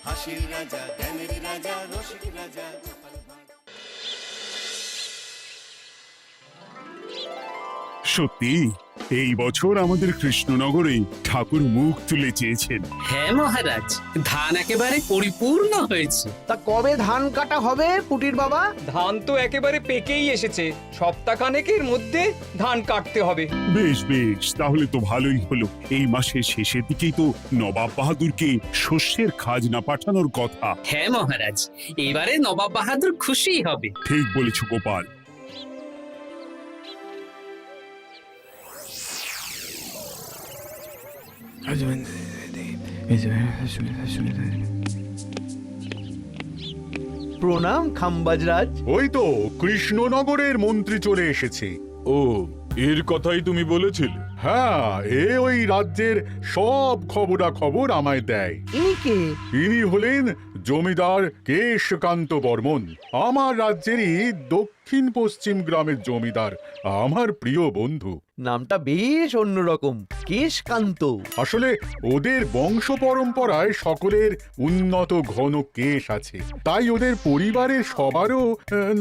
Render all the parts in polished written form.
হাসির রাজা, জ্ঞানের রাজা, রসিক রাজা। সত্যি এই বছর আমাদের কৃষ্ণনগরে ঠাকুর মুখ তুলে চেয়েছেন। হ্যাঁ মহারাজ, ধান একেবারে পরিপূর্ণ হয়েছে। তা কবে ধান কাটা হবে পুটির বাবা? ধান তো একেবারে পেকেই এসেছে, সপ্তাহখানেকের মধ্যে ধান কাটতে হবে। বেশ বেশ, তাহলে তো ভালোই হলো। এই মাসের শেষের দিকেই তো নবাব বাহাদুরকে শস্যের খাজনা পাঠানোর কথা। হ্যাঁ মহারাজ, এবারে নবাব বাহাদুর খুশি হবে। ঠিক বলেছ গোপাল। প্রণাম খাম্বাজরাজ। ওই তো কৃষ্ণনগরের মন্ত্রী চলে এসেছে। ও, এর কথাই তুমি বলেছিলে? হ্যাঁ, ওই রাজ্যের সব খবরাখবর আমায় দেয়। ইনি কে? ইনি হলেন জমিদার কেশকান্ত বর্মন, আমার রাজ্যেরই দক্ষিণ পশ্চিম গ্রামের জমিদার, আমার প্রিয় বন্ধু। নামটা বেশ অন্যরকম, কেশকান্ত। আসলে ওদের বংশ পরম্পরায় সকলের উন্নত ঘন কেশ আছে, তাই ওদের পরিবারের সবারও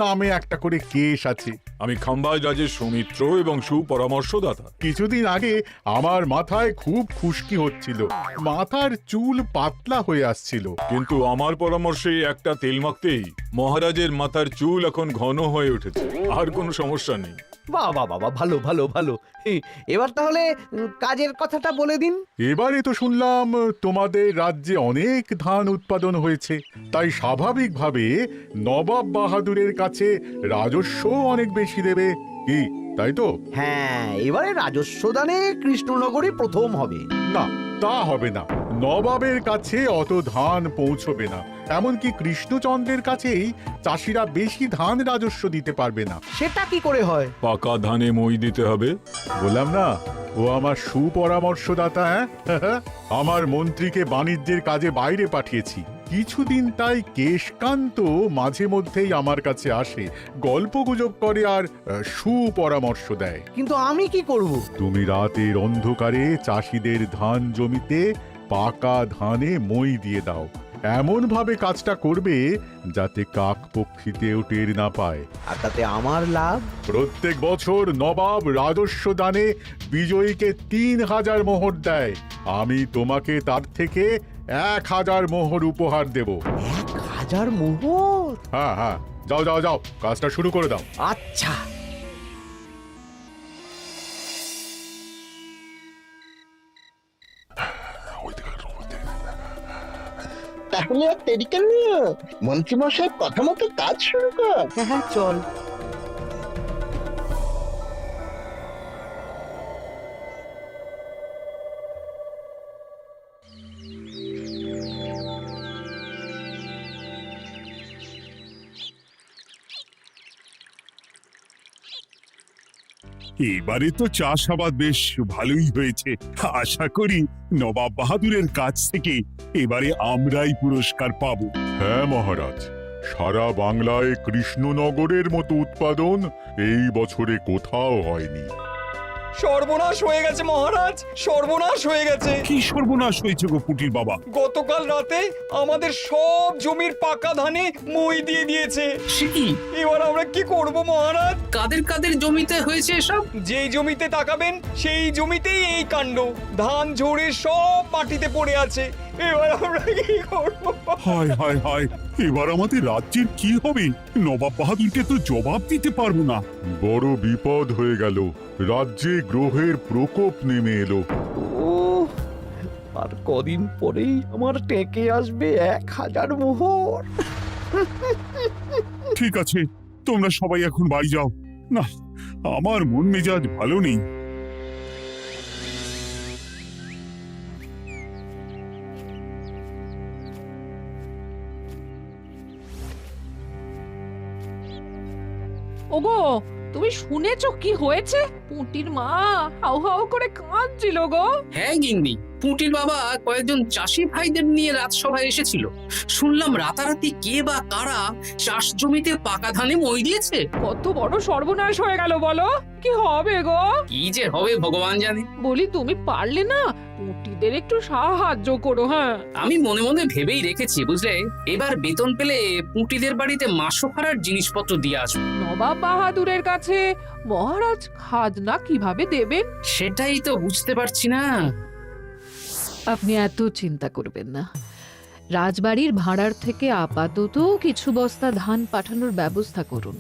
নামে একটা করে কেশ আছে। আমি খাম্বাজ রাজের সৌমিত্র এবং সুপরামর্শদাতা। কিছুদিন আগে আমার মাথায় খুব খুশকি হচ্ছিল, মাথার চুল পাতলা হয়ে আসছিল। কিন্তু আমার পরামর্শে একটা তেল মাখতেই মহারাজের মাথার চুল এখন ঘন হয়ে উঠেছে, আর কোনো সমস্যা নেই। বাবা বাবা, ভালো ভালো ভালো। এবার তাহলে কাজের কথাটা বলে দিন। এবারে তো শুনলাম তোমাদের রাজ্যে অনেক ধান উৎপাদন হয়েছে, তাই স্বাভাবিকভাবে নবাব বাহাদুরের কাছে রাজস্ব অনেক বেশি দেবে, কি তাই তো? হ্যাঁ, এবারে রাজস্ব দানে কৃষ্ণনগরই প্রথম হবে। না, তা হবে না। নবাবের কাছে অত ধান পৌঁছবে না, এমনকি কৃষ্ণচন্দ্রের কাছেই চাষিরা বেশি ধান রাজস্ব দিতে পারবে না। সেটা কি করে হয়? পাকা ধানে মই দিতে হবে। বললাম না, ও আমার সুপরামর্শদাতা। হ্যাঁ, আমার মন্ত্রীকে বাণিজ্যের কাজে বাইরে পাঠিয়েছি কিছুদিন, তাই কেশকান্ত মাঝে মধ্যেই আমার কাছে আসে, গল্পগুজব করে আর সুপরামর্শ দেয়। কিন্তু আমি কি করব? তুমি রাতের অন্ধকারে চাষিদের ধান জমিতে পাকা ধানে মই দিয়ে দাও, এমন ভাবে কাজটা করবে যাতে কাক পক্ষীতেও টের না পায়। আর তাতে আমার লাভ? প্রত্যেক বছর নবাব রাজস্ব দানে বিজয়ীকে ৩,০০০ মোহর দেয়, আমি তোমাকে তার থেকে ১,০০০ মোহর উপহার দেব। ১,০০০ মোহর? হ্যাঁ হ্যাঁ, যাও যাও যাও, কাজটা শুরু করে দাও। আচ্ছা। তাহলে আর দেরি কেন, মন্ত্রী মশাই কথা মতো কাজ শুরু কর। হ্যাঁ চল। এবারে তো চাষাবাদ বেশ ভালোই হয়েছে। আশা করি নবাব বাহাদুরের কাছ থেকে এবারে আমরাই পুরস্কার পাবো। হ্যাঁ মহারাজ, সারা বাংলায় কৃষ্ণনগরের মতো উৎপাদন এই বছরে কোথাও হয়নি। সর্বনাশ হয়ে গেছে মহারাজ, সর্বনাশ হয়ে গেছে। কি সর্বনাশ হয়েছে গো পুটির বাবা? গতকাল রাতে আমাদের সব জমির পাকা ধানে মই দিয়ে দিয়েছে। সে কি? এবার আমরা কি করব মহারাজ? কাদের কাদের জমিতে হয়েছে এসব? যেই জমিতে তাকাবেন সেই জমিতেই এই কাণ্ড, ধান ঝরে সব মাটিতে পড়ে আছে। এবার আমরা কি করব? হায় হায় হায়, এবার আমাদের রাজ্যের কি হবে? নবাব বাহাদুরকে তো জবাব দিতে পারবো না। বড় বিপদ হয়ে গেল, রাজ্যে গ্রহের প্রকোপ নেমে এলো। ও, আর কদিন পরেই আমার টেকে আসবে ১,০০০ মোহর। ঠিক আছে, তোমরা সবাই এখন বাড়ি যাও। না, আমার মন মেজাজ ভালো নেই। ওগো, তুমি শুনেছো কি হয়েছে? পুটির মা হাউ হাউ করে কাঁদছিল গো। হ্যাঁ গিন্নি, পুটির বাবা কয়েকজন চাষি ভাইদের নিয়ে রাজসভায় এসেছিল। শুনলাম রাতারাতি কে বা কারা চাষ জমিতে পাকা ধানে মই দিয়েছে। কত বড় সর্বনাশ হয়ে গেল বলো, কি হবে গো? কি যে হবে ভগবান জানে। বলি তুমি পারলে না পুটিদের একটু সাহায্য করো। হ্যাঁ, আমি মনে মনে ভেবেই রেখেছি বুঝলে, এবার বেতন পেলে পুঁটিদের বাড়িতে মাসোহারার জিনিসপত্র দিয়ে আসবো। নবাব বাহাদুরের কাছে মহারাজ খাজনা কিভাবে দেবেন? সেটাই তো বুঝতে পারছি না। আপনি এত চিন্তা করবেন না। রাজবাড়ির ভাড়ার থেকে আপাতত কিছু বস্তা ধান পাঠানোর ব্যবস্থা করুন।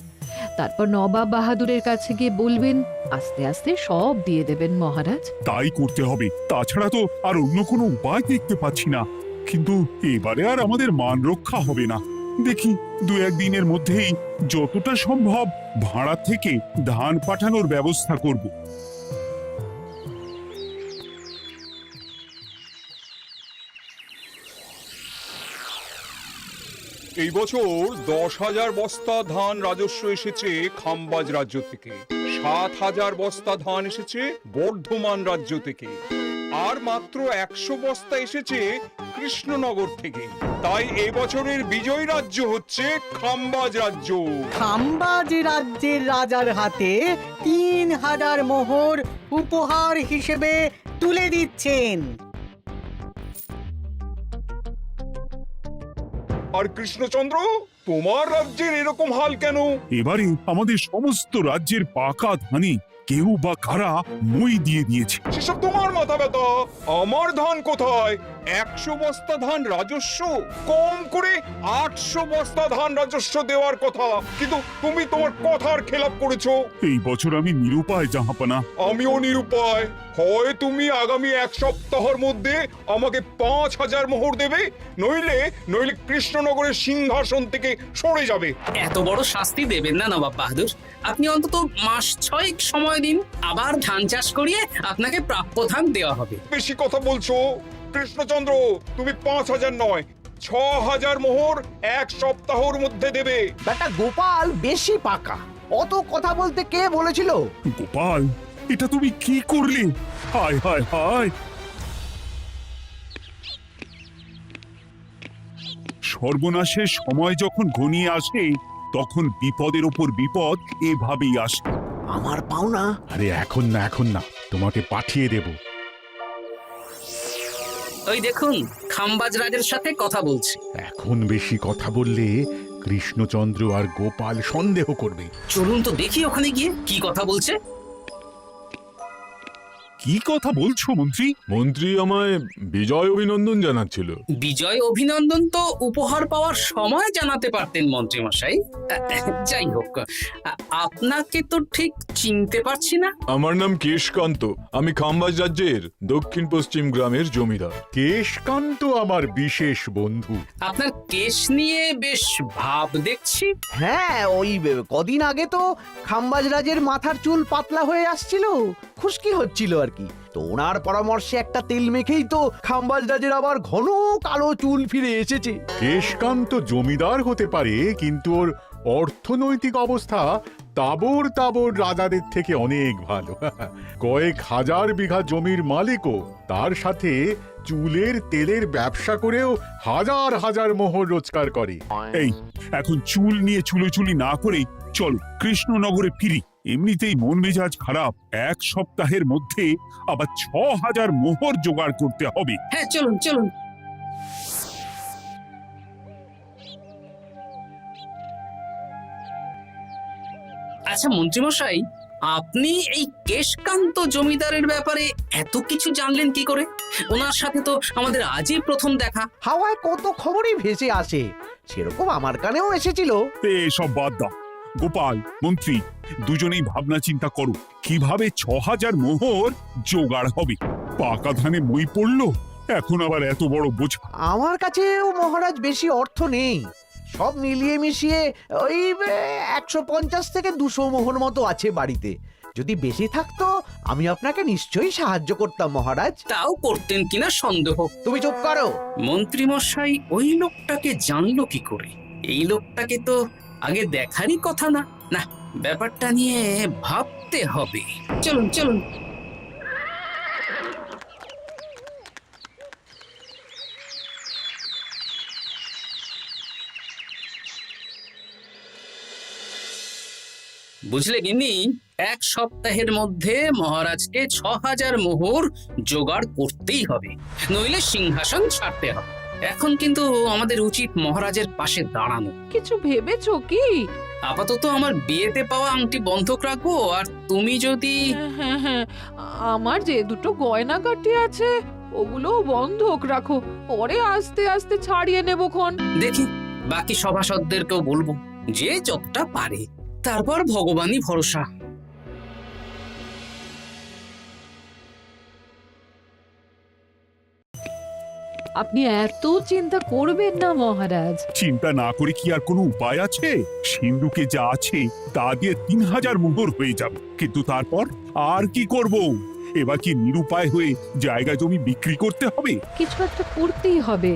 তারপর নবাব বাহাদুরের কাছে গিয়ে বলবেন, আস্তে আস্তে সব দিয়ে দেবেন মহারাজ। তাই করতে হবে, তাছাড়া তো আর অন্য কোনো উপায় দেখতে পাচ্ছি না। কিন্তু এবারে আর আমাদের মান রক্ষা হবে না। দেখি 2-1 দিনের মধ্যেই যতটা সম্ভব ভাড়া থেকে ধান পাঠানোর ব্যবস্থা করব। এই বছর 10,000 বস্তা ধান রাজস্ব এসেছে খাম্বাজ রাজ্য থেকে, 7,000 বস্তা ধান এসেছে বর্ধমান রাজ্য থেকে, আর মাত্র 100 বস্তা এসেছে কৃষ্ণনগর থেকে। তাই এই বছরের বিজয়ী রাজ্য হচ্ছে খাম্বাজ রাজ্য। খাম্বাজ রাজ্যের রাজার হাতে 3,000 মোহর উপহার হিসেবে তুলে দিচ্ছেন। আর কৃষ্ণচন্দ্র, তোমার রাজ্যের এরকম হাল কেন? এবারে আমাদের সমস্ত রাজ্যের পাকা ধানে কেউ বা কারা মই দিয়ে দিয়েছে। সেসব তোমার মাথা ব্যথা। আমার ধান কোথায়? 100 বস্তা ধান রাজস্ব, কম করে 800 বস্তা ধান রাজস্ব দেওয়ার কথা, কিন্তু তুমি তোমার কথার খেলাপ করেছো। এই বছর আমি নিরুপায় জাহাপানা। আমিও নিরুপায়। হয় তুমি আগামী 1 সপ্তাহের মধ্যে আমাকে 5,000 মোহর দেবে, নইলে কৃষ্ণনগরের সিংহাসন থেকে সরে যাবে। এত বড় শাস্তি দেবেন না নবাব বাহাদুর, আপনি অন্তত মাস 6 সময় দিন, আবার ধান চাষ করিয়ে আপনাকে প্রাপ্য ধান দেওয়া হবে। বেশি কথা বলছো কৃষ্ণচন্দ্র, তুমি 5,000 নয় 6,000 মোহর 1 সপ্তাহের মধ্যে দেবে। বেটা গোপাল বেশি পাকা, অত কথা বলতে কে বলেছিল? গোপাল, এটা তুমি কি করলে? হায় হায় হায়! সর্বনাশের সময় যখন ঘনিয়ে আসে, তখন বিপদের ওপর বিপদ এভাবেই আসে। আমার পাওনা। আরে এখন না, তোমাকে পাঠিয়ে দেব। ওই দেখুন, খাম্বাজ রাজের সাথে কথা বলছে। এখন বেশি কথা বললে কৃষ্ণচন্দ্র আর গোপাল সন্দেহ করবে। চলুন তো দেখি ওখানে গিয়ে কি কথা বলছে। কি কথা বলছো মন্ত্রী? মন্ত্রী আমায় বিজয় অভিনন্দন জানাচ্ছিল। বিজয় অভিনন্দন তো উপহার পাওয়ার সময় জানাতে পারতেন মন্ত্রী মশাই। যাই হোক, আপনাকে তো ঠিক চিনতে পারছি না। আমার নাম কেশকান্ত, আমি খাম্বাজ রাজ্যের দক্ষিণ পশ্চিম গ্রামের জমিদার। কেশকান্ত আমার বিশেষ বন্ধু। আপনার কেশ নিয়ে বেশ ভাব দেখছি। হ্যাঁ, ওই কদিন আগে তো খাম্বাজ রাজের মাথার চুল পাতলা হয়ে আসছিল, খুশকি হচ্ছিল আর কি। তো ওনার পরামর্শে একটা তেল মেখেই তো খাম্বাজ রাজের আবার ঘন কালো চুল ফিরে এসেছে। কেশকান্ত জমিদার হতে পারে, কিন্তু ওর অর্থনৈতিক অবস্থা তাবর রাজাদের থেকে অনেক ভালো। কয়েক হাজার বিঘা জমির মালিকও, তার সাথে চুলের তেলের ব্যবসা করেও হাজার হাজার মোহর রোজগার করে। এই, এখন চুল নিয়ে চুলোচুলি না করে চলো কৃষ্ণনগরে ফিরি। এমনিতেই মন মেজাজ খারাপ, 1 সপ্তাহের মধ্যে আবার 6,000 মোহর জোগাড় করতে হবে। হ্যাঁ, চলুন চলুন। আচ্ছা মন্ত্রীমশাই, আপনি এই কেশকান্ত জমিদারের ব্যাপারে এত কিছু জানলেন কি করে? ওনার সাথে তো আমাদের আজই প্রথম দেখা। হাওয়ায় কত খবরই ভেসে আসে, সেরকম আমার কানেও এসেছিল। সব বাদ দাও। গোপাল, মন্ত্রী, দুজনেই ভাবনা চিন্তা করো কিভাবে 6,000 মোহর জোগাড় হবে। পাকা ধানে মই পড়লো, এখন আবার এত বড় বোঝা। আমার কাছেও মহারাজ বেশি অর্থ নেই, সব মিলিয়ে মিশিয়ে ওই 150 থেকে 200 মোহর মতো আছে বাড়িতে। যদি বেশি থাকতো আমি আপনাকে নিশ্চয়ই সাহায্য করতাম মহারাজ। তাও করতেন কিনা সন্দেহ। তুমি চুপ করো। মন্ত্রীমশাই ওই লোকটাকে জানলো কি করে? এই লোকটাকে তো আগে দেখারই কথা না। না, ব্যাপারটা নিয়ে ভাবতে হবে। চলুন চলুন। বুঝলে গিন্নি, 1 সপ্তাহের মধ্যে মহারাজকে 6000 মোহর জোগাড় করতেই হবে, নইলে সিংহাসন ছাড়তে হবে। এখন কিন্তু আমাদের উচিত মহারাজের পাশে দাঁড়ানো। কিছু ভেবেছো কি? আপাতত আমার বিয়েতে পাওয়া আংটি বন্ধক রাখবো, আর তুমি যদি হ্যাঁ হ্যাঁ, আমার যে দুটো গয়নাগাটি আছে ওগুলো বন্ধক রাখো, পরে আস্তে আস্তে ছাড়িয়ে নেবো খন। দেখি বাকি সভাসদদেরকেও বলবো, যে যতটা পারে, তারপর ভগবানই ভরসা। আপনি এত চিন্তা করবেন না মহারাজ। চিন্তা না করে কি আর কোনো উপায় আছে? সিন্ধুকে যা আছে তা দিয়ে 3000 মোহর হয়ে যাবে, কিন্তু তারপর আর কি করব? এবার কি নিরুপায় হয়ে জায়গা জমি বিক্রি করতে হবে? কিছু একটা করতেই হবে।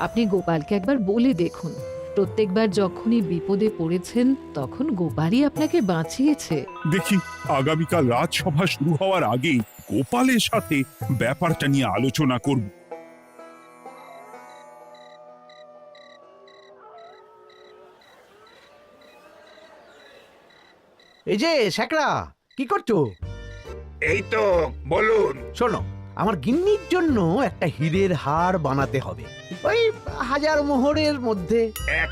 আপনি গোপালকে একবার বলে দেখুন, প্রত্যেকবার যখনই বিপদে পড়েছেন তখন গোপালই আপনাকে বাঁচিয়েছে। দেখি আগামীকাল রাজসভা শুরু হওয়ার আগে গোপালের সাথে ব্যাপারটা নিয়ে আলোচনা করব। এই যে শ্যাকরা, কি করছো? এই তো, বলুন। শোনো, আমার গিন্নির জন্য একটা হীরের হার বানাতে হবে, ওই 1000 মোহরের মধ্যে।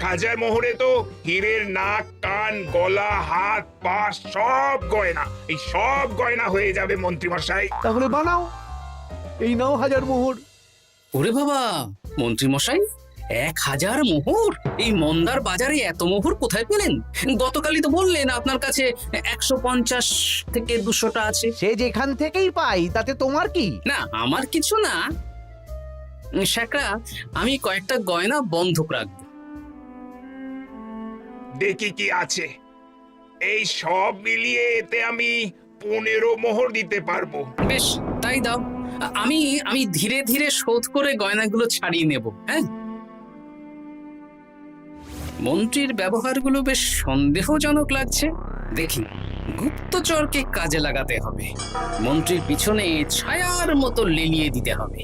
1000 মোহরে তো হীরের নাক, কান, গলা, হাত, পা সব গয়না, এই সব গয়না হয়ে যাবে মন্ত্রী মশাই। তাহলে বানাও, এই নাও 1000 মোহর। ওরে বাবা, মন্ত্রী মশাই, 1000 মোহর! এই মন্দার বাজারে এত মোহর কোথায় পেলেন? গতকালই তো বললেন আপনার কাছে 150 থেকে 200টা আছে। সে যেখান থেকেই পাই, তাতে তোমার কি? না, আমার কিছু না। শ্যাকরা, আমি কয়েকটা গয়না বন্ধক রাখবো। দেখি কি আছে। এই সব মিলিয়ে এতে আমি 15 মোহর দিতে পারবো। বেশ, তাই দাও। আমি ধীরে ধীরে শোধ করে গয়নাগুলো ছাড়িয়ে নেব। হ্যাঁ, মন্ত্রীর ব্যবহারগুলো বেশ সন্দেহজনক লাগছে। দেখি, গুপ্তচরকে কাজে লাগাতে হবে, মন্ত্রীর পিছনে ছায়ার মতো লেলিয়ে দিতে হবে।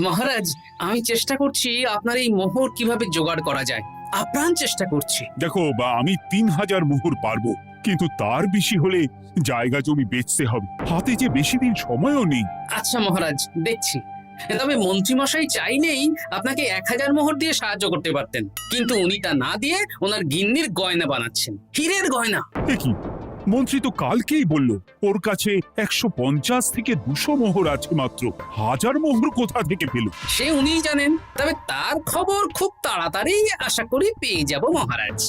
মহারাজ, আমি চেষ্টা করছি আপনার এই মোহর কিভাবে জোগাড় করা যায়, আপ্রাণ চেষ্টা করছি। দেখো, আমি 3000 মোহর পারবো, কিন্তু তার বেশি হলে জায়গা জমি বেচতে হবে, হাতে যে বেশি দিন সময়ও নেই। আচ্ছা মহারাজ, দেখছি। তবে মন্ত্রীমশাই চাইলেই আপনাকে 1000 মোহর দিয়ে সাহায্য করতে পারতেন, কিন্তু উনি তা না দিয়ে ওনার গিন্নির গয়না বানাচ্ছেন, হীরের গয়না। দেখি, মন্ত্রী তো কালকেই বলল ওর কাছে 150 থেকে 200 মোহর আছে মাত্র। 1000 মোহর কোথা থেকে পেল? সে উনিই জানেন, তবে তার খবর খুব তাড়াতাড়ি আশা করি পেয়ে যাব মহারাজ।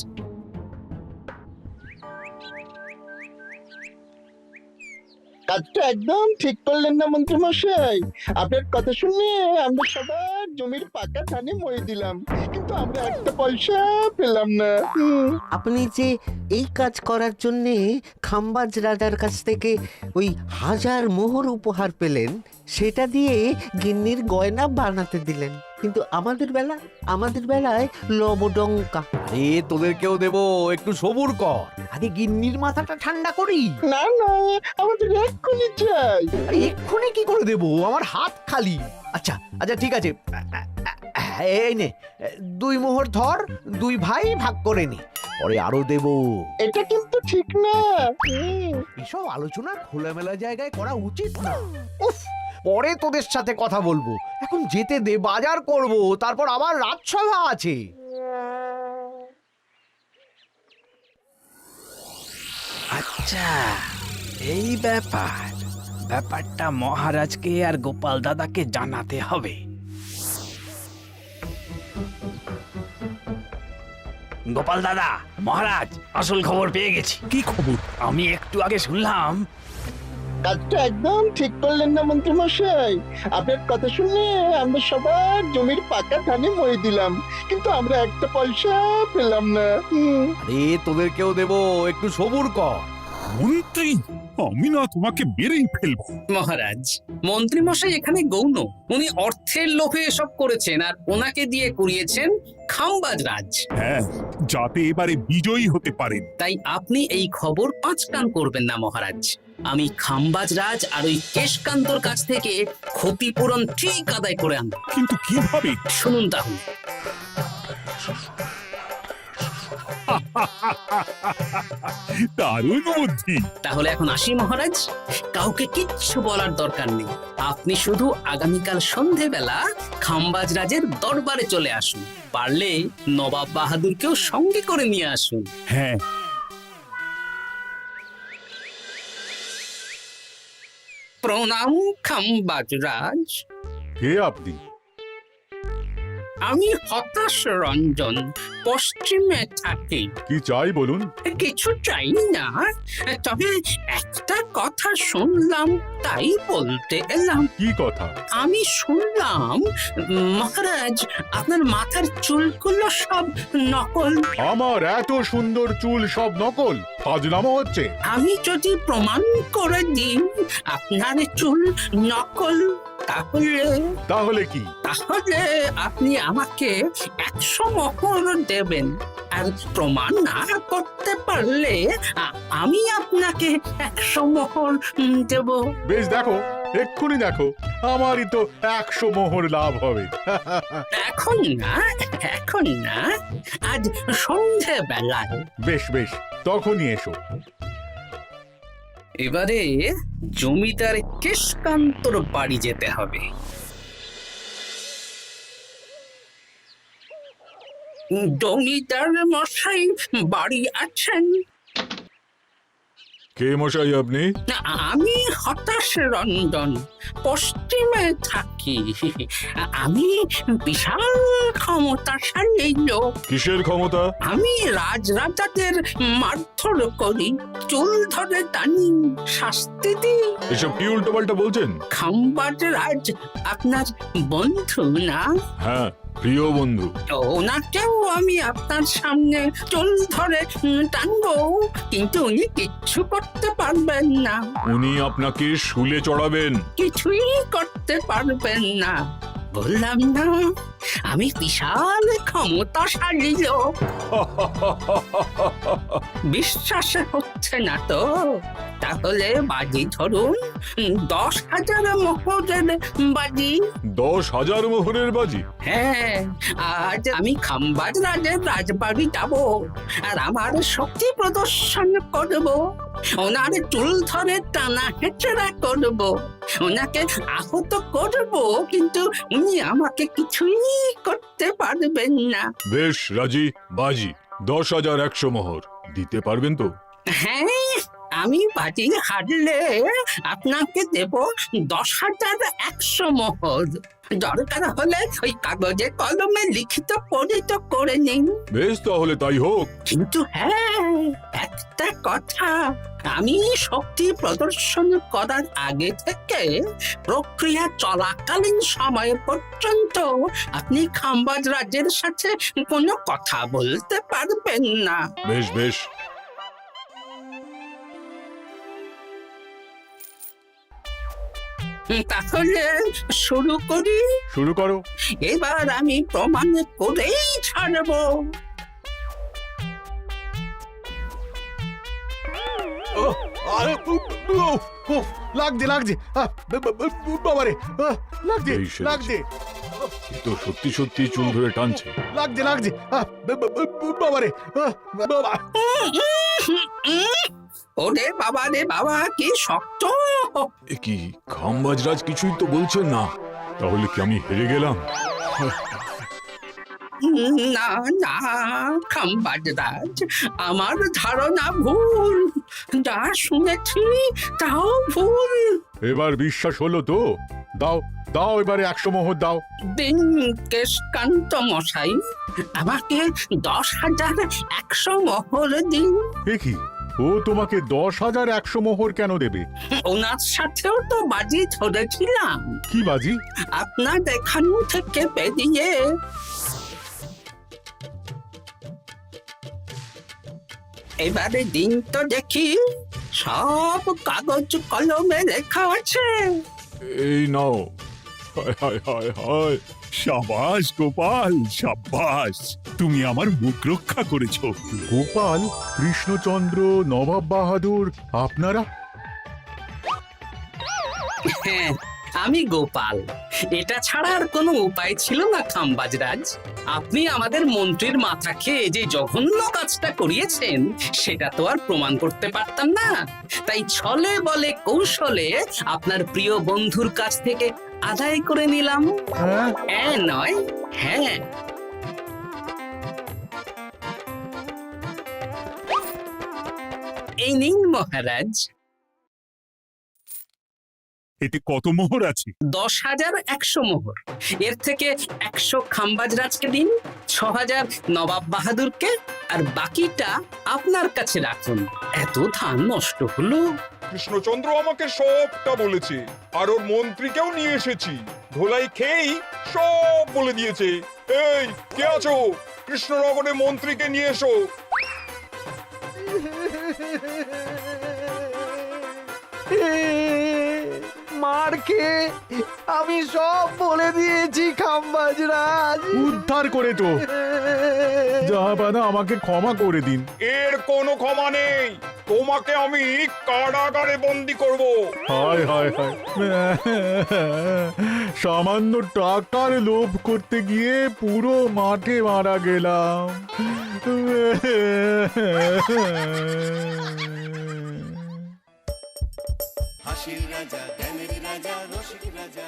কাজটা একদম ঠিক করলেন না মন্ত্রী মশাই। আপনার কথা শুনে আমরা সবার জমির পাকা ধানে মই দিলাম, কিন্তু আমরা একটা পয়সা পেলাম না। আপনি যে এই কাজ করার জন্য খাম্বাজ রাজার কাছ থেকে ওই 1000 মোহর উপহার পেলেন, সেটা দিয়ে গিন্নির গয়না বানাতে দিলেন, কিন্তু আমাদের বেলায় লবডঙ্কা। আরে তোদেরকেও দেবো, একটু সবুর কর, আগে গিন্নির মাথাটা ঠান্ডা করি। না না, আমাদের এক্ষুনি চাই। আরে এক্ষুনি কি করে দেবো, আমার হাত খালি। আচ্ছা আচ্ছা, ঠিক আছে, এই নে 2 মোহর ধর, 2 ভাই ভাগ করে নি, পরে আরো দেবো। এটা কিন্তু ঠিক না। এসব আলোচনা খোলামেলা জায়গায় করা উচিত না। উফ, পরে তোদের সাথে কথা বলবো, এখন যেতে দে, বাজার করব, তারপর আবার রাজসভা আছে। আচ্ছা, এই ব্যাপারটা মহারাজকে আর গোপাল দাদাকে জানাতে হবে। গোপাল দাদা, মহারাজ আসল খবর পেয়ে গেছি। কি খবর? আমি একটু আগে শুনলাম। কাজটা একদম ঠিক করলেন না মন্ত্রী মশাই। আপনার কথা শুনে আমরা সবার জমির পাকা ধানে মই দিলাম, কিন্তু আমরা একটা পয়সা পেলাম না। আরে তোদেরকেও দেবো, একটু সবুর কর। মন্ত্রী, আমি না তোমাকে মেরেই ফেলবো। মহারাজ, মন্ত্রী মশাই এখানে গৌণ, উনি অর্থের লোভে এসব করেছেন, আর ওনাকে দিয়ে করিয়েছেন খাম্বাজ রাজ। হ্যাঁ, যাতে এবারে বিজয়ী হতে পারেন। তাই আপনি এই খবর 5 কান করবেন না মহারাজ। আমি খাম্বাজ রাজ আর ওই কেশকান্তর কাছ থেকে ক্ষতিপূরণ ঠিক আদায় করে আনব। কিন্তু কিভাবে? শুনুন তাহলে। দারুণ বুদ্ধি। তাহলে এখন আসি মহারাজ, কাউকে কিচ্ছু বলার দরকার নেই। আপনি শুধু আগামীকাল সন্ধেবেলা খাম্বাজ রাজের দরবারে চলে আসুন, পারলে নবাব বাহাদুরকেও সঙ্গে করে নিয়ে আসুন। হ্যাঁ, প্রণাম খাম্বাজ রাজ। কে আপনি? আমি হতাশ রঞ্জন, পশ্চিমে থাকি। কি চাই বলুন? কিছু চাই না, তবে একটা কথা শুনলাম তাই বলতে এলাম। কি কথা? আমি শুনলাম মহারাজ আপনার মাথার চুলগুলো সব নকল। আমার এত সুন্দর চুল সব নকল? ফাজলামো হচ্ছে। আমি যদি প্রমাণ করে দিই আপনার চুল নকল, তাহলে কি? তাহলে আপনি আমাকে 100 মোহর দেবেন, আর প্রমাণ না করতে পারলে আমি আপনাকে 100 মোহর দেব। বেশ, দেখো, এক্ষুনি দেখো, আমারই তো 100 মোহর লাভ হবে। এখন না, এখন না, আজ সন্ধেবেলায়। বেশ বেশ, তখনই এসো। এবারে জমিদার কেশকান্তর বাড়ি যেতে হবে। জমিদার মশাই বাড়ি আছেন? কে মশাই আপনি? আমি হতাশ রঞ্জন, পশ্চিমে থাকি। আমি বিশাল ক্ষমতাশালী লোক। কিসের ক্ষমতা? আমি রাজরাজাদের মারধর করি, চুল ধরে টানি, শাস্তি দিই। এসব কি উল্টোপাল্টা বলছেন? খাম্বাজ রাজ আপনার বন্ধু না? হ্যাঁ, প্রিয় বন্ধু। ওনাকেও আমি আপনার সামনে চুল ধরে টানবো, কিন্তু উনি কিচ্ছু করতে পারবেন না। উনি আপনাকে শুলে চড়াবেন। কিছুই করতে পারবেন না, বললাম না আমি বিশাল ক্ষমতাশালী লোক। বিশ্বাস হচ্ছে না তো? তাহলে বাজি ধরুন, 10,000 মোহরের বাজি। 10,000 মোহরের বাজি? হ্যাঁ, আজ আমি খাম্বাজ রাজের রাজবাড়ি যাব, আর আমার শক্তি প্রদর্শন করব, ওনার চুল ধরে টানা হেঁচড়া করব, ওনাকে আহত করব, কিন্তু উনি আমাকে কিছুই করতে পারবেন না। বেশ রাজি, বাজি 10,100 মোহর দিতে পারবেন তো? হ্যাঁ, আমি বাজি হারলে আপনাকে দেব 10,100 মোহর। দরকার হলে ওই কাগজে কলমে লিখিত পরিত করে নিন। বেশ, তাহলে তাই হোক। কিন্তু হ্যাঁ, একটা কথা, আমি শক্তি প্রদর্শন করার আগে থেকে প্রক্রিয়া চলাকালীন সময় পর্যন্ত আপনি খাম্বাজ রাজের সাথে কোনো কথা বলতে পারবেন না। বেশ বেশ। তাহলে শুরু করি? শুরু করো। এবার আমি প্রমাণ করেই ছাড়বো। লাগছে লাগছে, বাবারে, লাগছে এই সেরেছে। লাগছে, এ তো সত্যি সত্যি চুল ধরে টানছে। লাগছে লাগছে, বাবারে, বাবা। ওরে বাবা রে বাবা, কি শক্ত! এ কি, খাম্বাজরাজ কিছুই তো বলছেন না? তাহলে কি আমি হেরে গেলাম? না না খাম্বাজ রাজ, আমার ধারণা ভুল, যা শুনেছি তাও ভুল। এবার বিশ্বাস হলো তো? দাও দাও, এবারে 100 মোহর দাও। দিন কেশকান্ত মশাই, আমাকে 10,100 মোহর দিন। এ কি, ও তোমাকে 10,100 মোহর কেন দেবে? ওনার সাথেও তো বাজি ধরেছিলাম। কি বাজি? আপনার এখান থেকে বেরিয়ে এবারে দিন তো দেখি, সব কাগজ কলমে লেখা আছে। এই নাও। হায় হায় হায় হায়। সাবাস গোপাল, সাবাস, তুমি আমার মুখ রক্ষা করেছো। গোপাল, কৃষ্ণচন্দ্র, নবাব বাহাদুর, আপনারা? হ্যাঁ, আমি গোপাল। এটা ছাড়া আর কোনো উপায় ছিল না খাম্বাজরাজ। আপনি আমাদের মন্ত্রীর মাথা খেয়ে যে জঘন্য কাজটা করিয়েছেন সেটা তো আর প্রমাণ করতে পারতাম না, তাই ছলে বলে কৌশলে আপনার প্রিয় বন্ধুর কাছ থেকে আদায় করে নিলাম। হ্যাঁ নয়, হ্যাঁ। এই নিন মহারাজ। এতে কত মোহর আছে? 10,100 মোহর। এর থেকে 100 খাম্বাজরাজকে দিন, 6,000 নবাব বাহাদুরকে, আর বাকিটা আপনার কাছে রাখুন। এত ধান নষ্ট হলো। কৃষ্ণচন্দ্র আমাকে সবটা বলেছে, আর ওর মন্ত্রীকেও নিয়ে এসেছি। ধোলাই খেয়েই সব বলে দিয়েছে। এই কে আছো? কৃষ্ণনগরে মন্ত্রীকে নিয়ে এসো। মার খেয়ে আমি সব বলে দিয়েছি খাম্বাজরাজ। উদ্ধার করে তো জাহাপানা, আমাকে ক্ষমা করে দিন। এর কোনো ক্ষমা নেই। তোমাকে আমি কারাগারে বন্দি করব। হায় হায় হায়, সামান্য টাকার লোভ করতে গিয়ে পুরো মাঠে মারা গেলাম। হাসির রাজা, জ্ঞানের রাজা, রসিক রাজা।